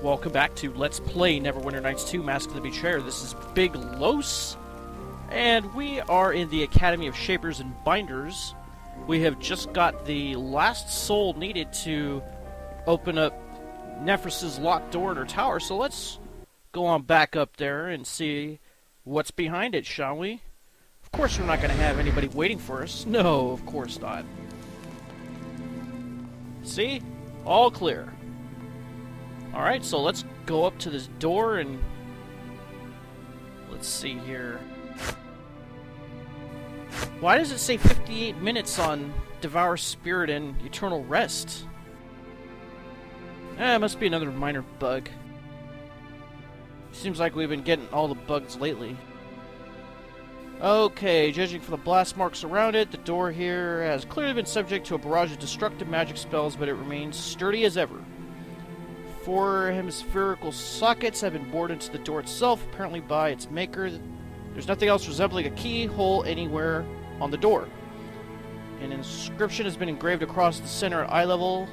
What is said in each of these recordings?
Welcome back to Let's Play Neverwinter Nights 2 Mask of the Betrayer. This is Big Los, and we are in the Academy of Shapers and Binders. We have just got the last soul needed to open up Nefris' locked door in her tower, so let's go on back up there and see what's behind it, shall we? Of course we're not going to have anybody waiting for us. No, of course not. See? All clear. Alright, so let's go up to this door and let's see here. Why does it say 58 minutes on Devour Spirit and Eternal Rest? It must be another minor bug. Seems like we've been getting all the bugs lately. Okay, judging from the blast marks around it, the door here has clearly been subject to a barrage of destructive magic spells, but it remains sturdy as ever. 4 hemispherical sockets have been bored into the door itself, apparently by its maker. There's nothing else resembling a keyhole anywhere on the door. An inscription has been engraved across the center at eye level.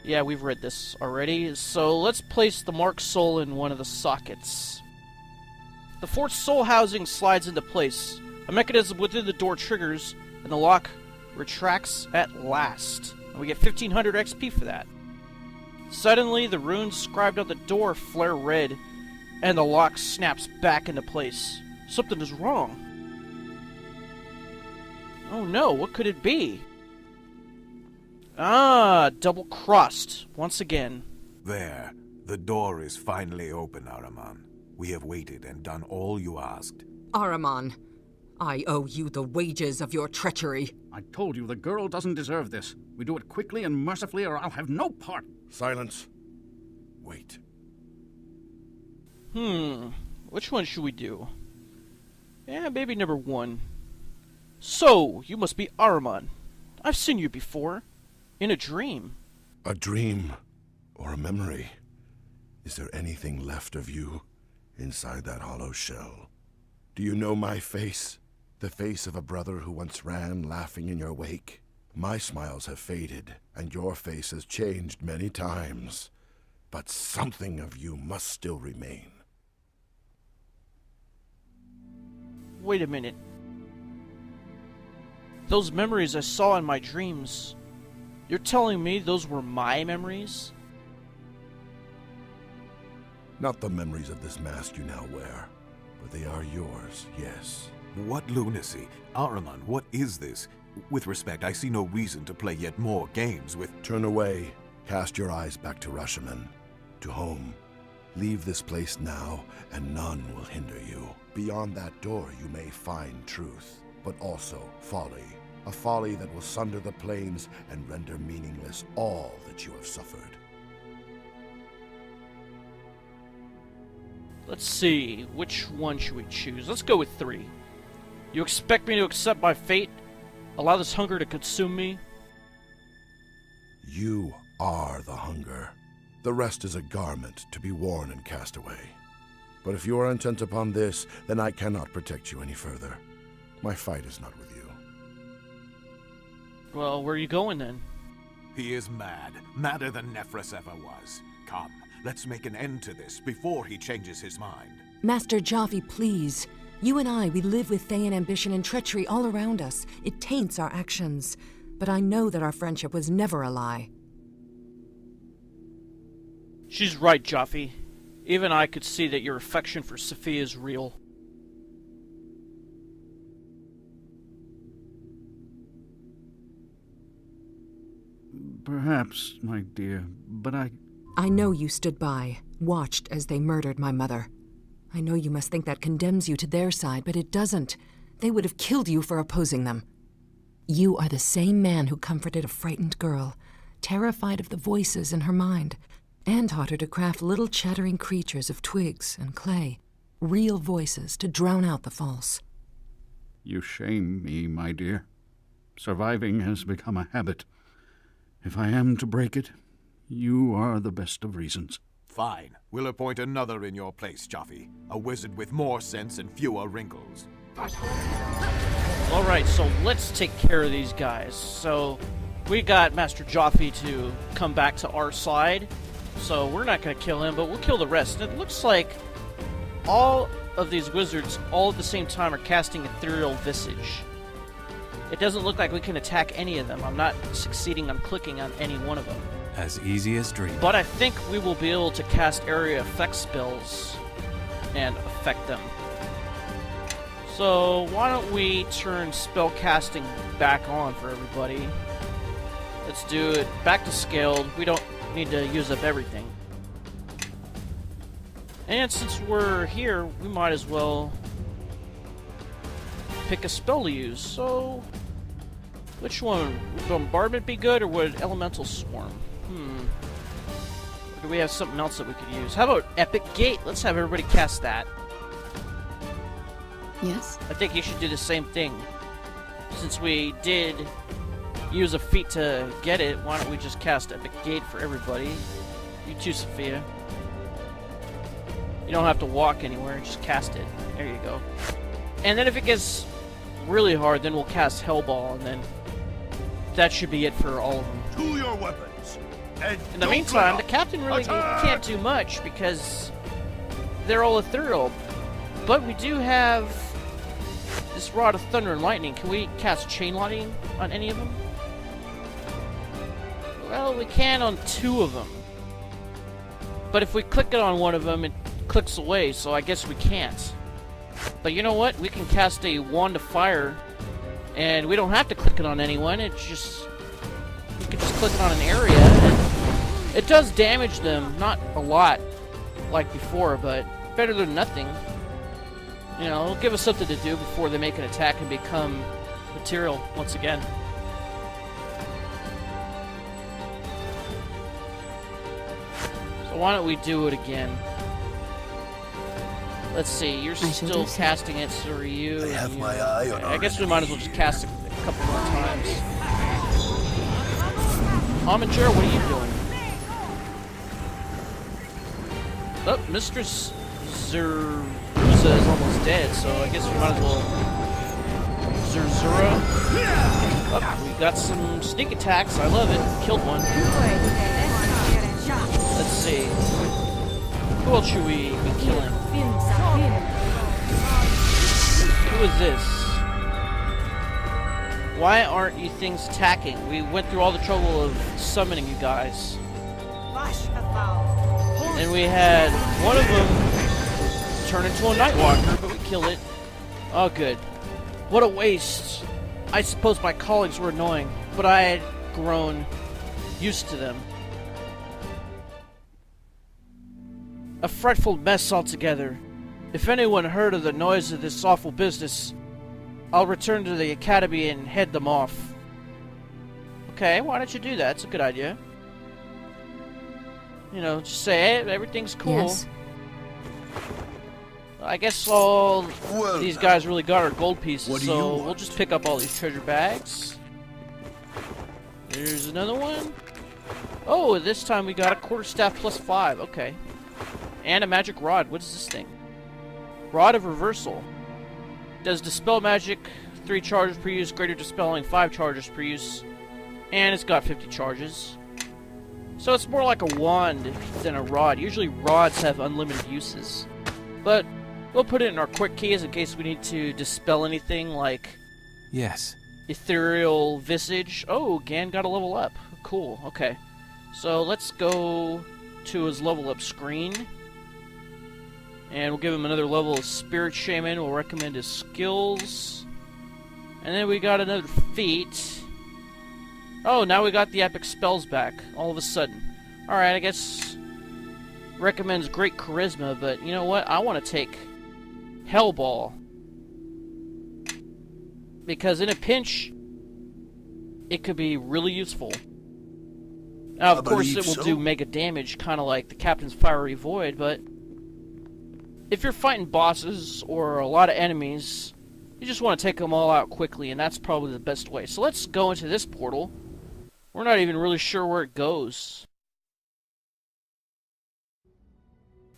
Yeah, we've read this already. So let's place the marked soul in one of the sockets. The 4th soul housing slides into place. A mechanism within the door triggers, and the lock retracts at last. And we get 1500 XP for that. Suddenly, the runes scribed on the door flare red, and the lock snaps back into place. Something is wrong. Oh no, what could it be? Ah, double-crossed, once again. There, the door is finally open, Araman. We have waited and done all you asked. Araman, I owe you the wages of your treachery. I told you the girl doesn't deserve this. We do it quickly and mercifully or I'll have no part. Silence. Wait. Which one should we do? Yeah, maybe number 1. So, you must be Araman. I've seen you before. In a dream. A dream or a memory? Is there anything left of you inside that hollow shell? Do you know my face? The face of a brother who once ran laughing in your wake? My smiles have faded, and your face has changed many times. But something of you must still remain. Wait a minute. Those memories I saw in my dreams, you're telling me those were my memories? Not the memories of this mask you now wear, but they are yours, yes. What lunacy? Araman, what is this? With respect, I see no reason to play yet more games with... Turn away. Cast your eyes back to Rashaman, to home. Leave this place now, and none will hinder you. Beyond that door you may find truth, but also folly. A folly that will sunder the plains and render meaningless all that you have suffered. Let's see, which one should we choose? Let's go with 3. You expect me to accept my fate? Allow this hunger to consume me? You are the hunger. The rest is a garment to be worn and cast away. But if you are intent upon this, then I cannot protect you any further. My fight is not with you. Well, where are you going then? He is mad. Madder than Nefris ever was. Come, let's make an end to this before he changes his mind. Master Djafi, please. You and I, we live with Thayan ambition and treachery all around us. It taints our actions. But I know that our friendship was never a lie. She's right, Djafi. Even I could see that your affection for Sophia is real. Perhaps, my dear, but I know you stood by, watched as they murdered my mother. I know you must think that condemns you to their side, but it doesn't. They would have killed you for opposing them. You are the same man who comforted a frightened girl, terrified of the voices in her mind, and taught her to craft little chattering creatures of twigs and clay, real voices to drown out the false. You shame me, my dear. Surviving has become a habit. If I am to break it, you are the best of reasons. Fine. We'll appoint another in your place, Djafi. A wizard with more sense and fewer wrinkles. Alright, so let's take care of these guys. So, we got Master Djafi to come back to our side. so we're not going to kill him, but we'll kill the rest. It looks like all of these wizards, all at the same time, are casting Ethereal Visage. It doesn't look like we can attack any of them. I'm not succeeding on clicking on any one of them. As easy as dreaming. But I think we will be able to cast area effect spells and affect them. So why don't we turn spell casting back on for everybody. Let's do it back to scaled. We don't need to use up everything. And since we're here, we might as well pick a spell to use. So which one? Would Bombardment be good, or would Elemental Swarm? Or do we have something else that we could use? How about Epic Gate? Let's have everybody cast that. Yes? I think you should do the same thing. Since we did use a feat to get it, why don't we just cast Epic Gate for everybody? You too, Sophia. You don't have to walk anywhere, just cast it. There you go. And then if it gets really hard, then we'll cast Hellball, and then that should be it for all of them. To your weapons. And In the meantime, the captain really can't do much because they're all ethereal. But we do have this Rod of Thunder and Lightning. Can we cast Chain Lightning on any of them? Well, we can on 2 of them. But if we click it on one of them, it clicks away, so I guess we can't. But you know what? We can cast a Wand of Fire, and we don't have to click it on anyone. It's just... we can just click it on an area, and it does damage them. Not a lot, like before, but better than nothing. You know, it'll give us something to do before they make an attack and become material once again. So why don't we do it again? Let's see, you're still casting it, so are you. I have my eye on I guess we might as well just cast it a couple more times. Armature, what are you doing? Oh, Mistress Zerza is almost dead, so I guess we might as well... Zerzura. Oh, we got some sneak attacks, I love it. Killed one. Let's see. Who else should we be killing? Who is this? Why aren't you things attacking? We went through all the trouble of summoning you guys. And we had one of them turn into a Nightwalker, but we killed it. Oh, good. What a waste. I suppose my colleagues were annoying, but I had grown used to them. A frightful mess altogether. If anyone heard of the noise of this awful business, I'll return to the academy and head them off. Okay, why don't you do that? It's a good idea. You know, just say, hey, everything's cool. Yes? I guess all these guys really got are gold pieces, so we'll just pick up all these treasure bags. There's another one. Oh, this time we got a quarterstaff plus 5. Okay. And a magic rod. What is this thing? Rod of Reversal. Does dispel magic 3 charges per use, greater dispelling 5 charges per use. And it's got 50 charges. So it's more like a wand than a rod. Usually rods have unlimited uses. But we'll put it in our quick keys in case we need to dispel anything like... Yes. Ethereal Visage. Oh, Gann got a level up. Cool, okay. So let's go to his level up screen. And we'll give him another level of Spirit Shaman. We'll recommend his skills. And then we got another feat. Oh, now we got the epic spells back, all of a sudden. Alright, I guess... recommends great charisma, but you know what? I want to take Hellball. Because in a pinch, it could be really useful. Now, of course, it will do mega damage, kind of like the Captain's Fiery Void, but... if you're fighting bosses or a lot of enemies, you just want to take them all out quickly, and that's probably the best way. So let's go into this portal. We're not even really sure where it goes.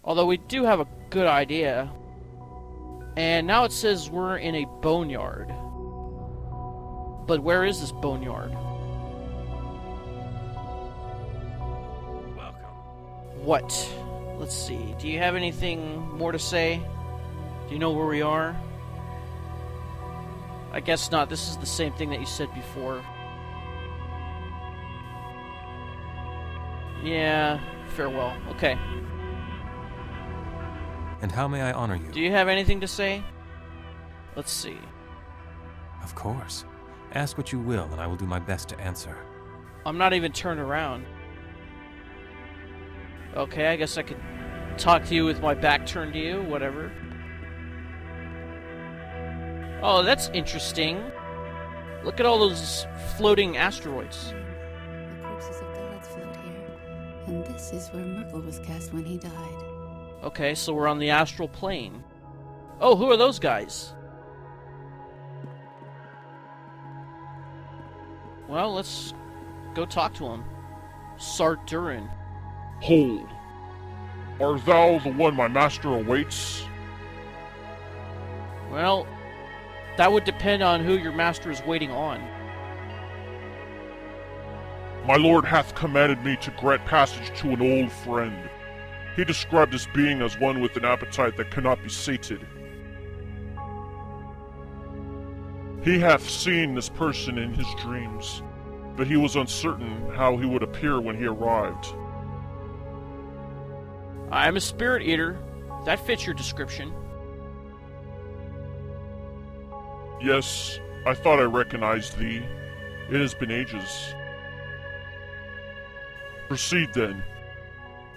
Although we do have a good idea. And now it says we're in a Boneyard. But where is this Boneyard? what? Let's see. Do you have anything more to say? Do you know where we are? I guess not. This is the same thing that you said before. Yeah, farewell. Okay. And how may I honor you? Do you have anything to say? Let's see. Of course. Ask what you will, and I will do my best to answer. I'm not even turned around. Okay, I guess I could talk to you with my back turned to you, whatever. Oh, that's interesting. Look at all those floating asteroids. The corpses of gods float here, and this is where Myrkul was cast when he died. Okay, so we're on the Astral Plane. Oh, who are those guys? Well, let's go talk to him. Sardurin. Hold. Art thou the one my master awaits? Well, that would depend on who your master is waiting on. My lord hath commanded me to grant passage to an old friend. He described this being as one with an appetite that cannot be sated. He hath seen this person in his dreams, but he was uncertain how he would appear when he arrived. I am a spirit eater. That fits your description. Yes, I thought I recognized thee. It has been ages. Proceed then,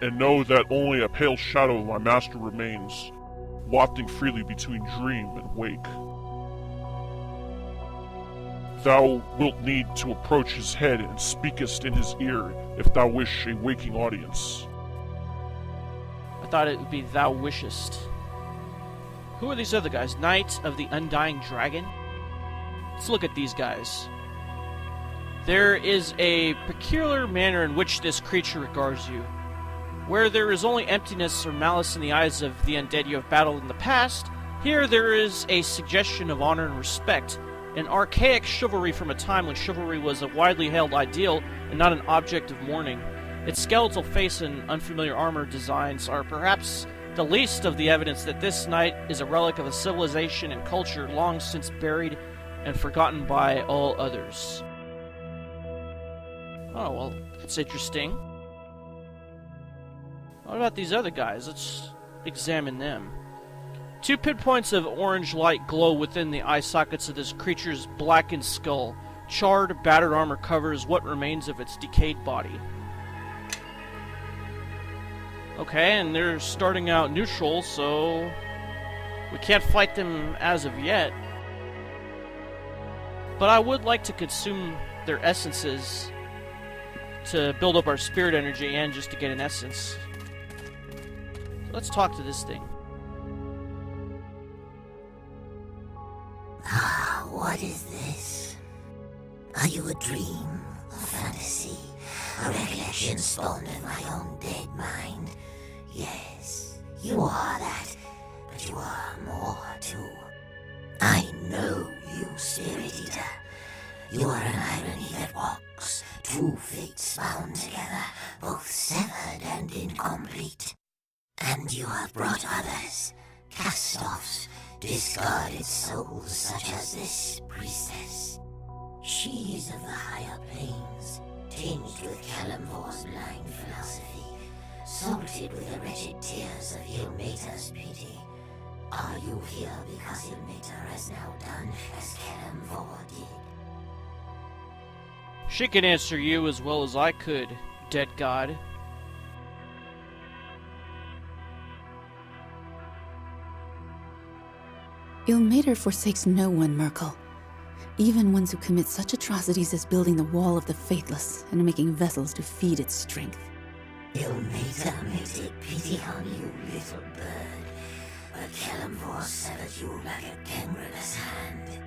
and know that only a pale shadow of my master remains, wafting freely between dream and wake. Thou wilt need to approach his head and speakest in his ear if thou wish a waking audience. I thought it would be thou wishest. Who are these other guys? Knight of the Undying Dragon? Let's look at these guys. There is a peculiar manner in which this creature regards you. Where there is only emptiness or malice in the eyes of the undead you have battled in the past, here there is a suggestion of honor and respect, an archaic chivalry from a time when chivalry was a widely held ideal and not an object of mourning. Its skeletal face and unfamiliar armor designs are perhaps the least of the evidence that this knight is a relic of a civilization and culture long since buried and forgotten by all others. Oh, well, that's interesting. What about these other guys? Let's examine them. 2 pinpoints of orange light glow within the eye sockets of this creature's blackened skull. Charred, battered armor covers what remains of its decayed body. Okay, and they're starting out neutral, so we can't fight them as of yet. But I would like to consume their essences to build up our spirit energy and just to get an essence. So let's talk to this thing. What is this? Are you a dream, a fantasy, a recollection spawned of my own dead mind? Yes, you are that, but you are more too. I know you, Spirit Eater. You are an irony that walks, 2 fates bound together, both severed and incomplete. And you have brought others, cast-offs, discarded souls such as this priestess. She is of the higher planes, tinged with Kalimvor's blind philosophy, salted with the wretched tears of Ilmater's pity. Are you here because Ilmater has now done as Kalimvor did? She can answer you as well as I could, dead god. Ilmater forsakes no one, Myrkul. Even ones who commit such atrocities as building the Wall of the Faithless and making vessels to feed its strength. Ilmater may take pity on you, little bird, but Kalimvor severed you like a gangrenous hand.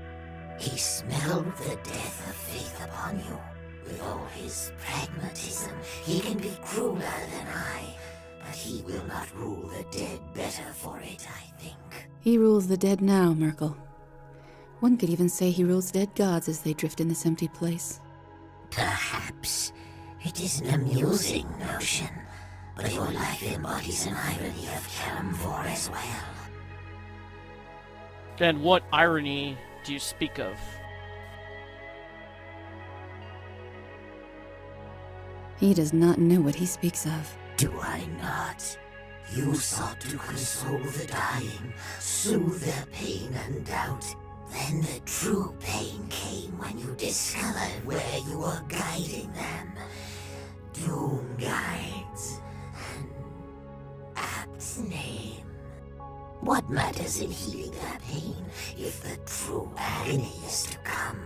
He smelled the death of faith upon you. With all his pragmatism, he can be crueler than I, but he will not rule the dead better for it, I think. He rules the dead now, Myrkul. One could even say he rules dead gods as they drift in this empty place. Perhaps. It is an amusing notion, but your life embodies an irony of Kalimvor as well. Then what irony do you speak of? He does not know what he speaks of. Do I not? You sought to console the dying, soothe their pain and doubt. Then the true pain came when you discovered where you were guiding them. Doom guides. An apt name. What matters in healing their pain if the true agony is to come?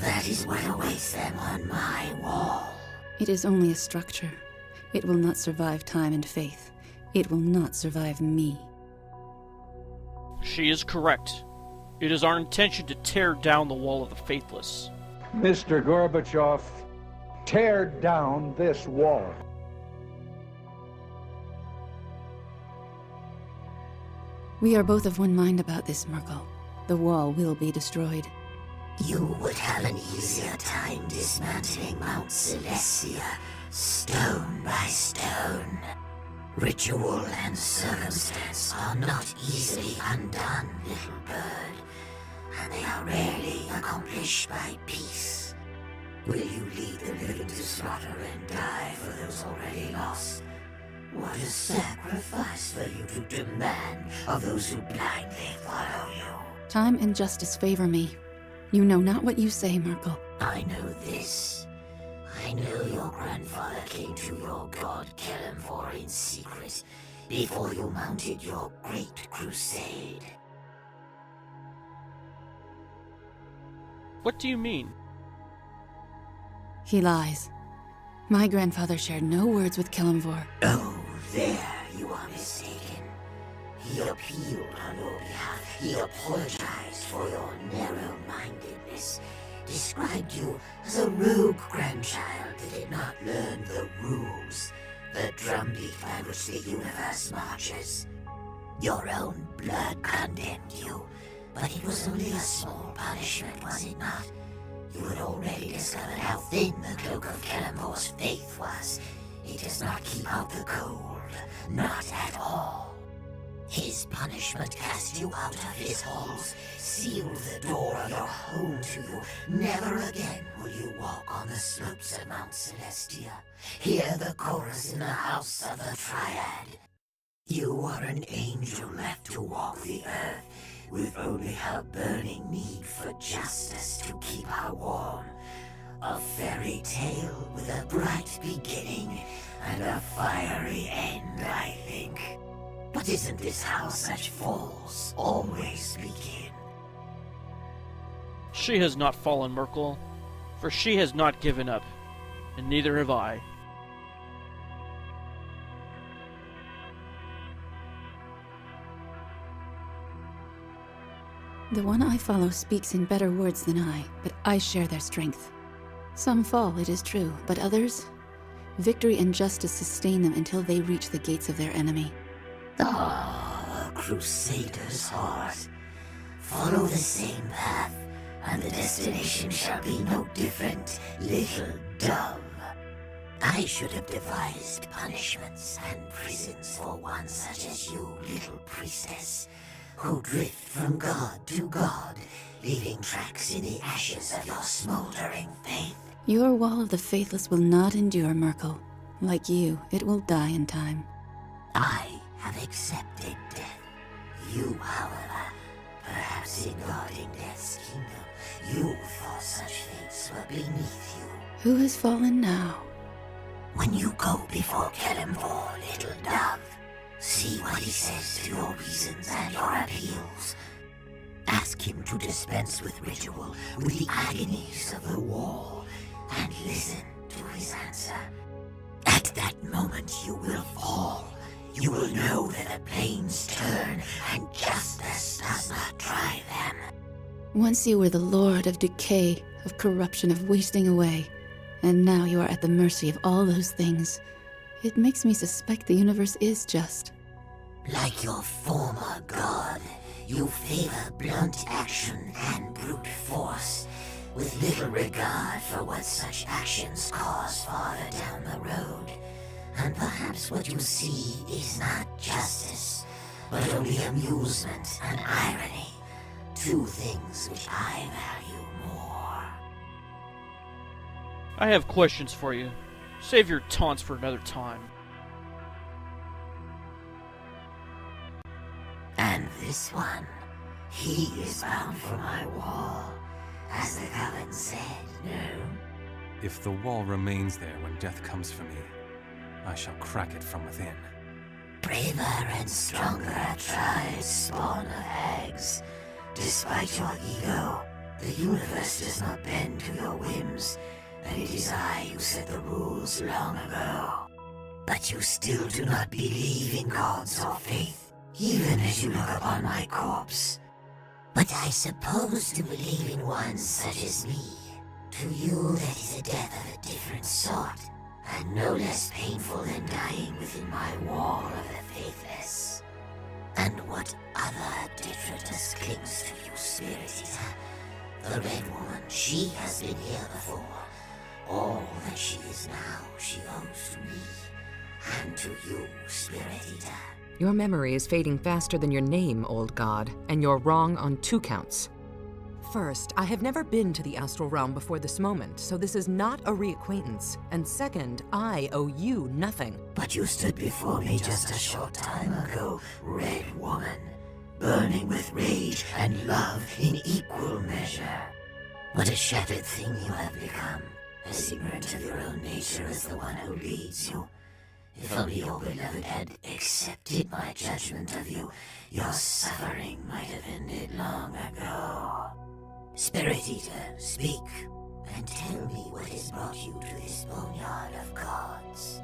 That is what awaits them on my wall. It is only a structure. It will not survive time and faith. It will not survive me. She is correct. It is our intention to tear down the wall of the faithless. Mr. Gorbachev, tear down this wall. We are both of one mind about this, Myrkul. The wall will be destroyed. You would have an easier time dismantling Mount Celestia, stone by stone. Ritual and circumstance are not easily undone, little bird, and they are rarely accomplished by peace. Will you lead the living to slaughter and die for those already lost? What a sacrifice for you to demand of those who blindly follow you. Time and justice favor me. You know not what you say, Myrkul. I know this. I know your grandfather came to your god Kalimvor in secret before you mounted your great crusade. What do you mean? He lies. My grandfather shared no words with Kalimvor. Oh, there you are mistaken. He appealed on your behalf. He apologized for your narrow-mindedness. Described you as a rogue grandchild that did not learn the rules, the drumbeat by which the universe marches. Your own blood condemned you, but it was only a small punishment, was it not? You had already discovered how thin the cloak of Kalimvor's faith was. It does not keep out the cold, not at all. His punishment cast you out of his halls, sealed the door of your home to you. Never again will you walk on the slopes of Mount Celestia, hear the chorus in the house of the Triad. You are an angel left to walk the earth, with only her burning need for justice to keep her warm. A fairy tale with a bright beginning and a fiery end, I think. But isn't this how such falls always begin? She has not fallen, Myrkul, for she has not given up, and neither have I. The one I follow speaks in better words than I, but I share their strength. Some fall, it is true, but others? Victory and justice sustain them until they reach the gates of their enemy. Ah, a crusader's heart. Follow the same path, and the destination shall be no different, little dove. I should have devised punishments and prisons for one such as you, little priestess, who drift from god to god, leaving tracks in the ashes of your smoldering faith. Your wall of the faithless will not endure, Myrkul. Like you, it will die in time. I have accepted death. You, however, perhaps in guarding death's kingdom, you thought such fates were beneath you. Who has fallen now? When you go before Kalimvor, little dove, see what he says to your reasons and your appeals. Ask him to dispense with ritual, with the agonies of the wall, and listen to his answer. At that moment you will fall. You will know that the planes turn, and justice does not drive them. Once you were the lord of decay, of corruption, of wasting away, and now you are at the mercy of all those things. It makes me suspect the universe is just. Like your former god, you favor blunt action and brute force, with little regard for what such actions cause farther down the road. And perhaps what you see is not justice, but only amusement and irony. Two things which I value more. I have questions for you. Save your taunts for another time. And this one, he is bound for my wall, as the Coven said, no? If the wall remains there when death comes for me, I shall crack it from within. Braver and stronger tribes spawn of hags. Despite your ego, the universe does not bend to your whims, and it is I who set the rules long ago. But you still do not believe in gods or faith, even as you look upon my corpse. But I suppose to believe in one such as me. To you that is a death of a different sort, and no less painful than dying within my wall of the faithless. And what other detritus clings to you, Spirit Eater? The Red Woman, she has been here before. All that she is now, she owes to me, and to you, Spirit Eater. Your memory is fading faster than your name, old god, and you're wrong on 2 counts. First, I have never been to the astral realm before this moment, so this is not a reacquaintance. And second, I owe you nothing. But you stood before me just a short time ago, Red Woman, burning with rage and love in equal measure. What a shattered thing you have become, as ignorant of your own nature as the one who leads you. If only your beloved had accepted my judgment of you, your suffering might have ended long ago. Spirit Eater, speak, and tell me what has brought you to this boneyard of gods.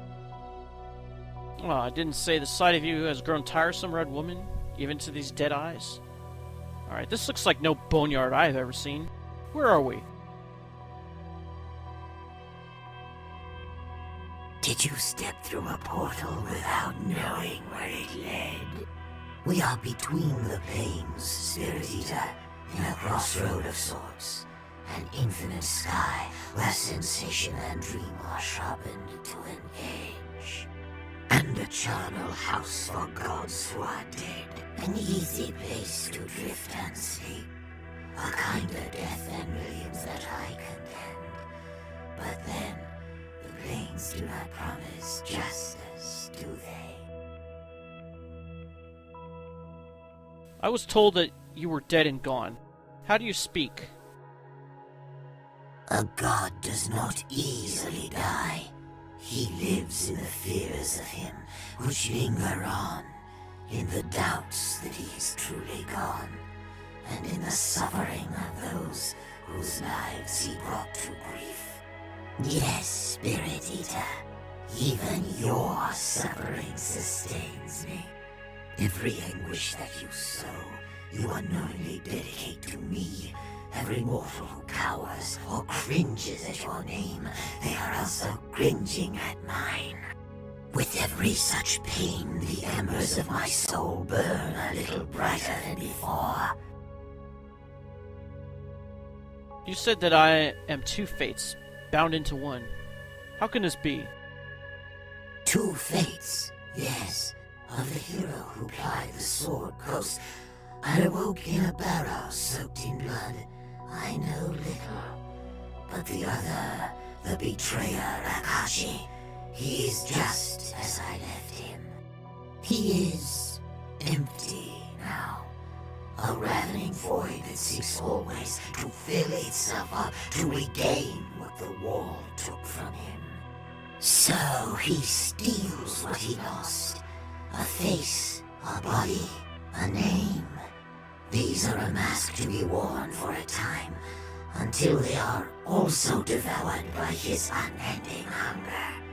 Well, I didn't say the sight of you has grown tiresome, Red Woman, even to these dead eyes. Alright, this looks like no boneyard I've ever seen. Where are we? Did you step through a portal without knowing where it led? We are between the planes, Spirit Eater, in a crossroad of sorts. An infinite sky where sensation and dream are sharpened to an edge. And a charnel house for gods who are dead. An easy place to drift and sleep. A kinder death than millions that I contend. But then, the planes do not promise justice, do they? I was told that you were dead and gone. How do you speak? A god does not easily die. He lives in the fears of him, which linger on, in the doubts that he is truly gone, and in the suffering of those whose lives he brought to grief. Yes, Spirit Eater, even your suffering sustains me. Every anguish that you sow, you unknowingly dedicate to me. Every mortal who cowers or cringes at your name, they are also cringing at mine. With every such pain, the embers of my soul burn a little brighter than before. You said that I am 2 fates, bound into one. How can this be? 2 fates, yes, of the hero who plied the sword coast. I awoke in a barrow soaked in blood. I know little, but the other, the betrayer Akachi, he is just as I left him. He is empty now, a ravening void that seeks always to fill itself up, to regain what the wall took from him. So he steals what he lost, a face, a body, a name. These are a mask to be worn for a time, until they are also devoured by his unending hunger.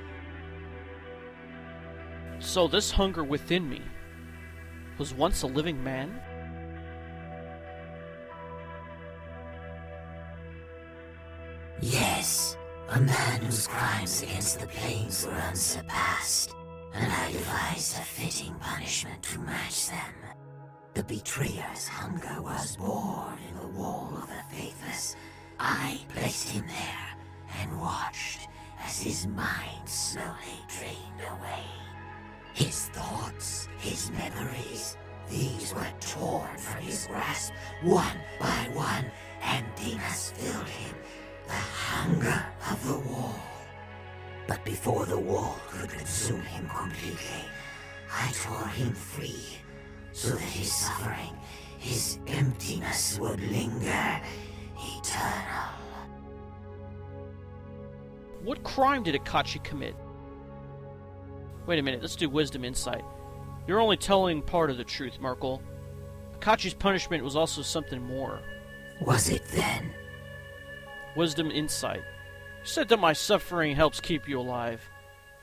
So this hunger within me was once a living man? Yes, a man whose crimes against the planes were unsurpassed, and I devised a fitting punishment to match them. The betrayer's hunger was born in the wall of the faithless. I placed him there, and watched as his mind slowly drained away. His thoughts, his memories, these were torn from his grasp, one by one. Emptiness filled him, the hunger of the wall. But before the wall could consume him completely, I tore him free, so that his suffering, his emptiness would linger eternal. What crime did Akachi commit? Wait a minute, let's do wisdom insight. You're only telling part of the truth, Myrkul. Akachi's punishment was also something more. Was it then? Wisdom insight. You said that my suffering helps keep you alive.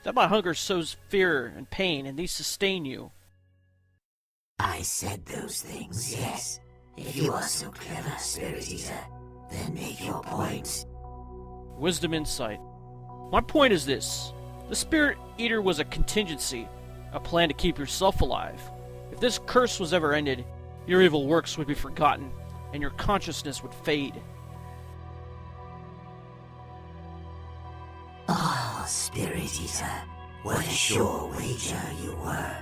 That my hunger sows fear and pain, and these sustain you. I said those things, yes. If you are so clever, Spirit Eater, then make your point. Wisdom insight. My point is this. The Spirit Eater was a contingency, a plan to keep yourself alive. If this curse was ever ended, your evil works would be forgotten, and your consciousness would fade. Ah, Spirit Eater, what a sure wager you were.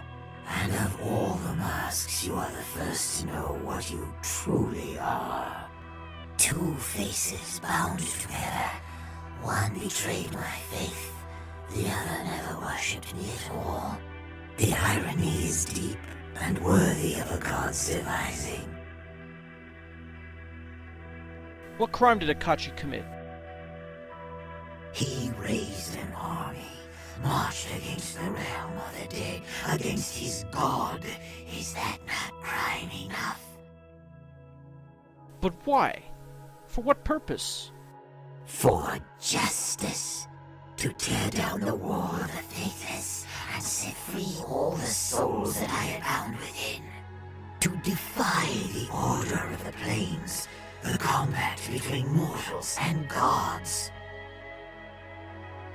And of all the masks, you are the first to know what you truly are. Two faces bound together. One betrayed my faith, the other never worshipped me at all. The irony is deep and worthy of a god's devising. What crime did Akachi commit? He raised an army, marched against the realm of the dead, against his god. Is that not crime enough? But why? For what purpose? For justice. To tear down the wall of the faithless and set free all the souls that I had bound within. To defy the order of the planes, the combat between mortals and gods.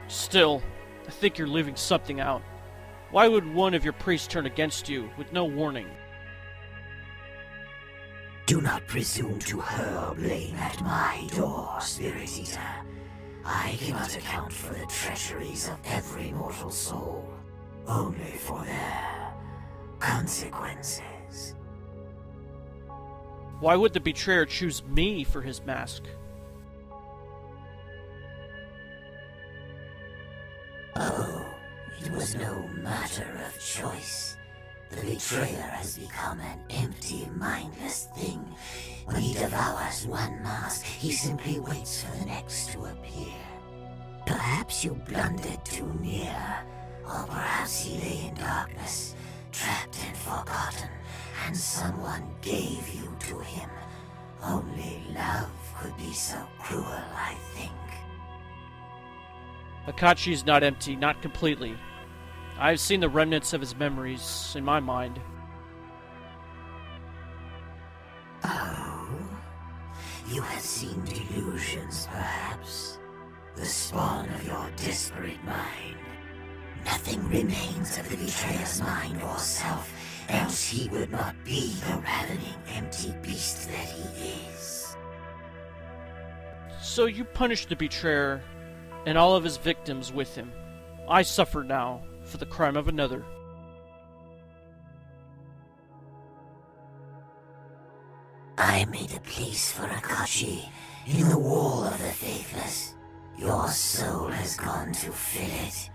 Still, I think you're leaving something out. Why would one of your priests turn against you with no warning? Do not presume to hurl blame at my door, Spirit Eater. I cannot account for the treacheries of every mortal soul, only for their consequences. Why would the betrayer choose me for his mask? Oh, it was no matter of choice. The betrayer has become an empty, mindless thing. When he devours one mask, he simply waits for the next to appear. Perhaps you blundered too near, or perhaps he lay in darkness, trapped and forgotten, and someone gave you to him. Only love could be so cruel, I think. Akachi is not empty, not completely. I've seen the remnants of his memories in my mind. Oh? You have seen delusions, perhaps? The spawn of your desperate mind. Nothing remains of the betrayer's mind or self, else he would not be the ravening, empty beast that he is. So you punished the betrayer and all of his victims with him. I suffer now for the crime of another. I made a place for Akachi in the wall of the faithless. Your soul has gone to fill it.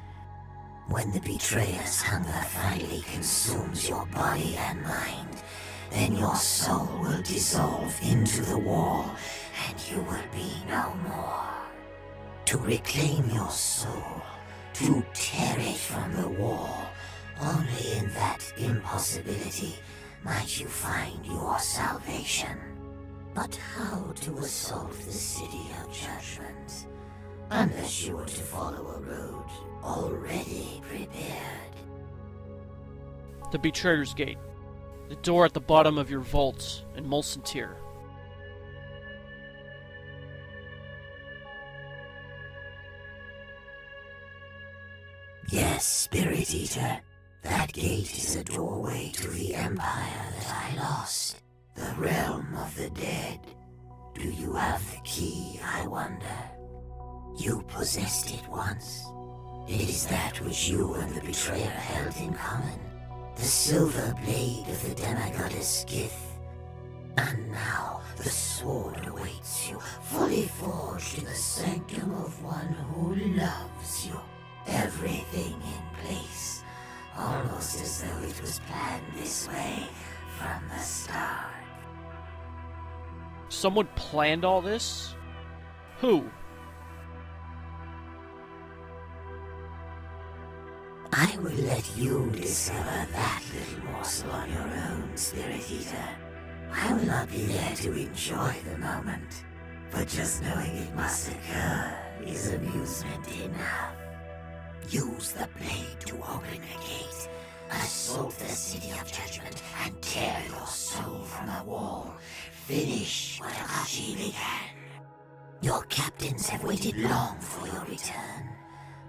When the betrayer's hunger finally consumes your body and mind, then your soul will dissolve into the wall, and you will be no more. To reclaim your soul, to tear it from the wall, only in that impossibility might you find your salvation. But how to assault the city of judgment? Unless you were to follow a road already prepared. The Betrayer's Gate. The door at the bottom of your vault in Mulsantir. Yes, Spirit Eater. That gate is a doorway to the empire that I lost. The realm of the dead. Do you have the key, I wonder? You possessed it once. It is that which you and the betrayer held in common. The silver blade of the demigoddess Gith. And now the sword awaits you, fully forged in the sanctum of one who loves you. Everything in place, almost as though it was planned this way from the start. Someone planned all this? Who? I will let you discover that little morsel on your own, Spirit Eater. I will not be there to enjoy the moment, but just knowing it must occur is amusement enough. Use the blade to open a gate, assault the City of Judgment, and tear your soul from the wall. Finish what Akachi began. Your captains have waited long for your return.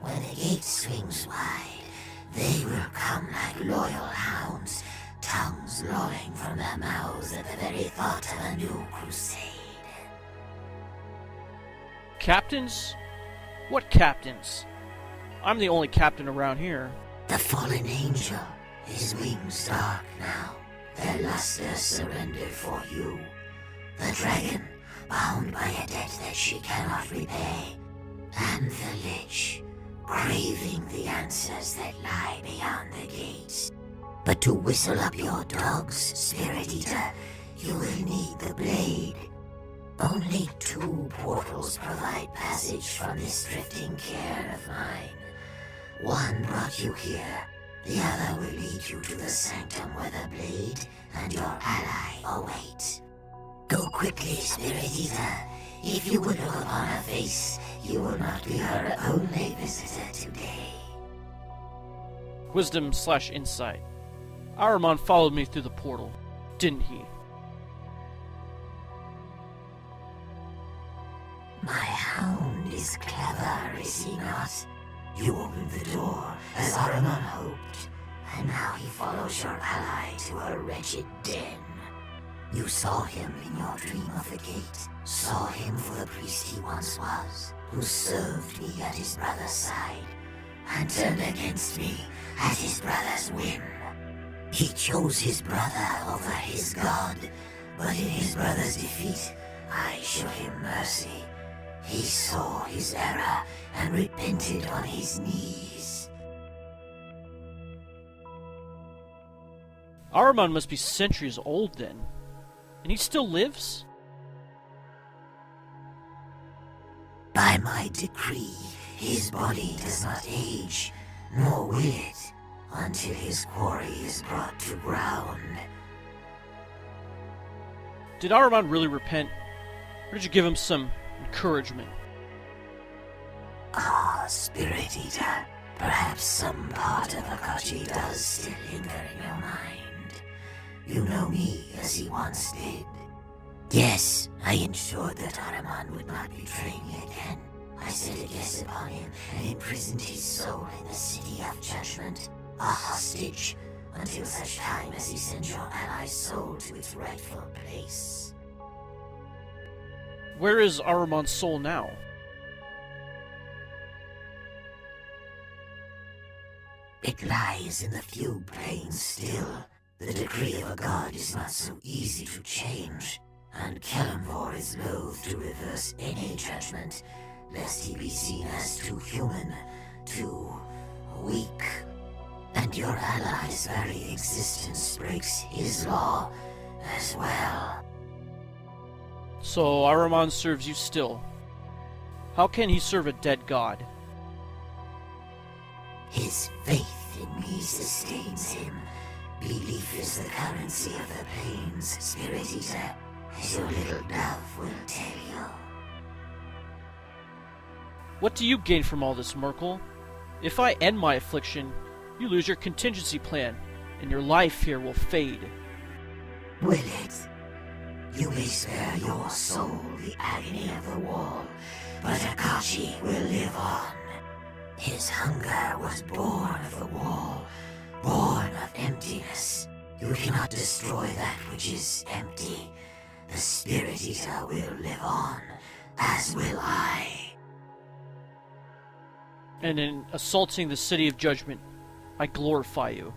When the gate swings wide, they will come like loyal hounds, tongues lolling from their mouths at the very thought of a new crusade. Captains? What captains? I'm the only captain around here. The fallen angel, his wings dark now, their luster surrendered for you. The dragon, bound by a debt that she cannot repay, and the lich, craving the answers that lie beyond the gates. But to whistle up your dogs, Spirit Eater, you will need the blade. Only 2 portals provide passage from this drifting cairn of mine. One brought you here, the other will lead you to the sanctum where the blade and your ally await. Go quickly, Spirit Eater. If you would look upon her face, you will not be her only visitor today. Wisdom/insight. Araman followed me through the portal, didn't he? My hound is clever, is he not? You opened the door, as Araman hoped, and now he follows your ally to a wretched den. You saw him in your dream of the gate, saw him for the priest he once was, who served me at his brother's side, and turned against me at his brother's whim. He chose his brother over his god, but in his brother's defeat, I showed him mercy. He saw his error and repented on his knees. Araman must be centuries old then. And he still lives? By my decree, his body does not age, nor will it, until his quarry is brought to ground. Did Araman really repent? Or did you give him some encouragement? Ah, Spirit Eater, perhaps some part of Akachi does still linger in your mind. You know me as he once did. Yes, I ensured that Araman would not betray me again. I set a guess upon him and imprisoned his soul in the City of Judgment, a hostage, until such time as he sent your ally's soul to its rightful place. Where is Araman's soul now? It lies in the few planes still. The decree of a god is not so easy to change, and Kellamvor is loath to reverse any judgment, lest he be seen as too human, too weak. And your ally's very existence breaks his law as well. So Araman serves you still. How can he serve a dead god? His faith in me sustains him. Belief is the currency of the plains, Spirit Eater, as your little dove will tell you. What do you gain from all this, Myrkul? If I end my affliction, you lose your contingency plan, and your life here will fade. Will it? You may spare your soul the agony of the wall, but Akachi will live on. His hunger was born of the wall, born of emptiness. You cannot destroy that which is empty. The Spirit Eater will live on, as will I. And in assaulting the City of Judgment, I glorify you.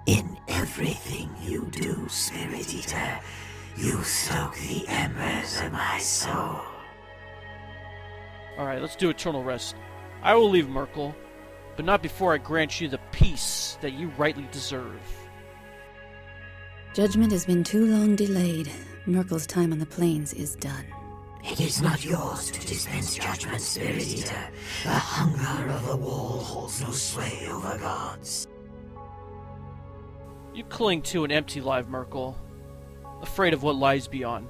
In everything you do, Spirit Eater, you stoke the embers of my soul. Alright, let's do Eternal Rest. I will leave Myrkul, but not before I grant you the peace that you rightly deserve. Judgment has been too long delayed. Myrkul's time on the plains is done. It is not yours to dispense judgment, Spirit Eater. The hunger of the wall holds no sway over gods. You cling to an empty life, Myrkul, afraid of what lies beyond.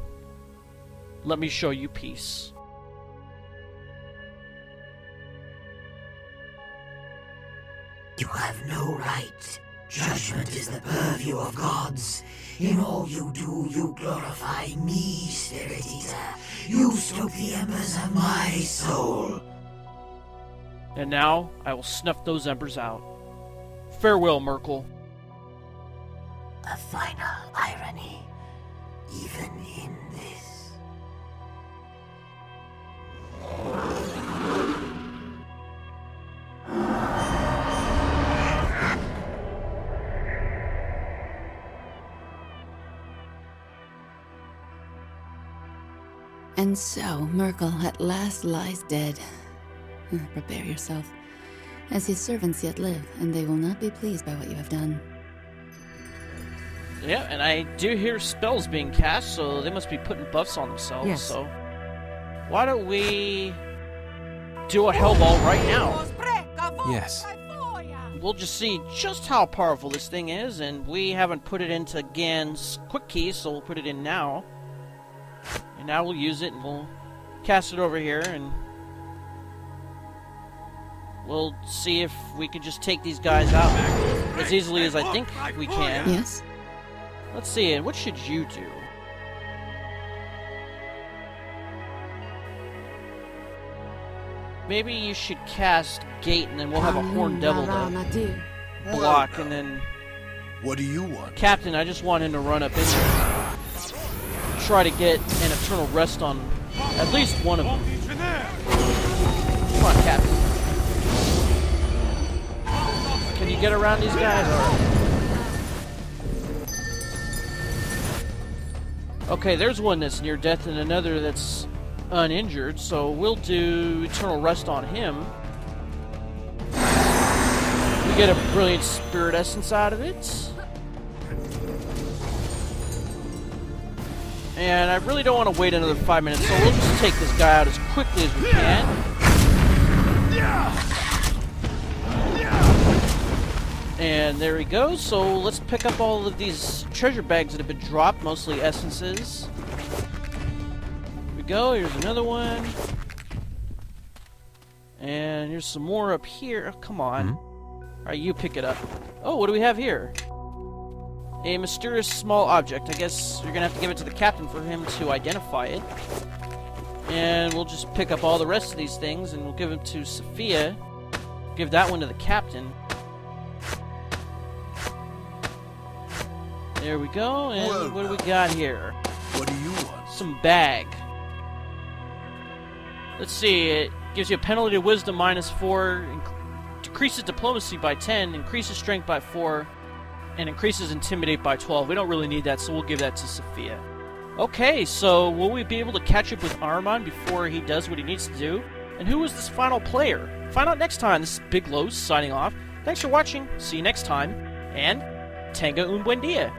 Let me show you peace. You have no right. Judgment is the purview of gods. In all you do, you glorify me, Spirit Eater. You stoke the embers of my soul. And now, I will snuff those embers out. Farewell, Myrkul. A final irony, even in this. And so, Myrkul at last lies dead. Prepare yourself, as his servants yet live, and they will not be pleased by what you have done. Yeah, and I do hear spells being cast, so they must be putting buffs on themselves, Yes. so... Why don't we... do a Hellball right now? Yes. We'll just see just how powerful this thing is, and we haven't put it into Gann's quick key, so we'll put it in now. And now we'll use it, and we'll cast it over here, and... we'll see if we can just take these guys out as easily as I think we can. Yes? Let's see, and what should you do? Maybe you should cast Gate, and then we'll have a Horned Devil to block, and then... What do you want? Captain, I just want him to run up in there. Try to get an Eternal Rest on at least one of them. Come on, Captain. Can you get around these guys? Or... Okay, there's one that's near death and another that's uninjured, so we'll do Eternal Rest on him. We get a Brilliant Spirit Essence out of it. And I really don't want to wait another 5 minutes, so we'll just take this guy out as quickly as we can. And there he goes. So let's pick up all of these treasure bags that have been dropped, mostly essences. Here we go. Here's another one. And here's some more up here. Oh, come on. Alright, you pick it up. Oh, what do we have here? A mysterious small object. I guess you're going to have to give it to the captain for him to identify it. And we'll just pick up all the rest of these things and we'll give them to Sophia. Give that one to the captain. There we go. And Well, what do we got here? What do you want? Some bag. Let's see. It gives you a penalty to wisdom -4, decreases diplomacy by 10, increases strength by 4, and increases intimidate by 12. We don't really need that, so we'll give that to Sophia. Okay, so will we be able to catch up with Araman before he does what he needs to do? And who is this final player? Find out next time. This is Big Los signing off. Thanks for watching. See you next time. And Tenga un buen dia.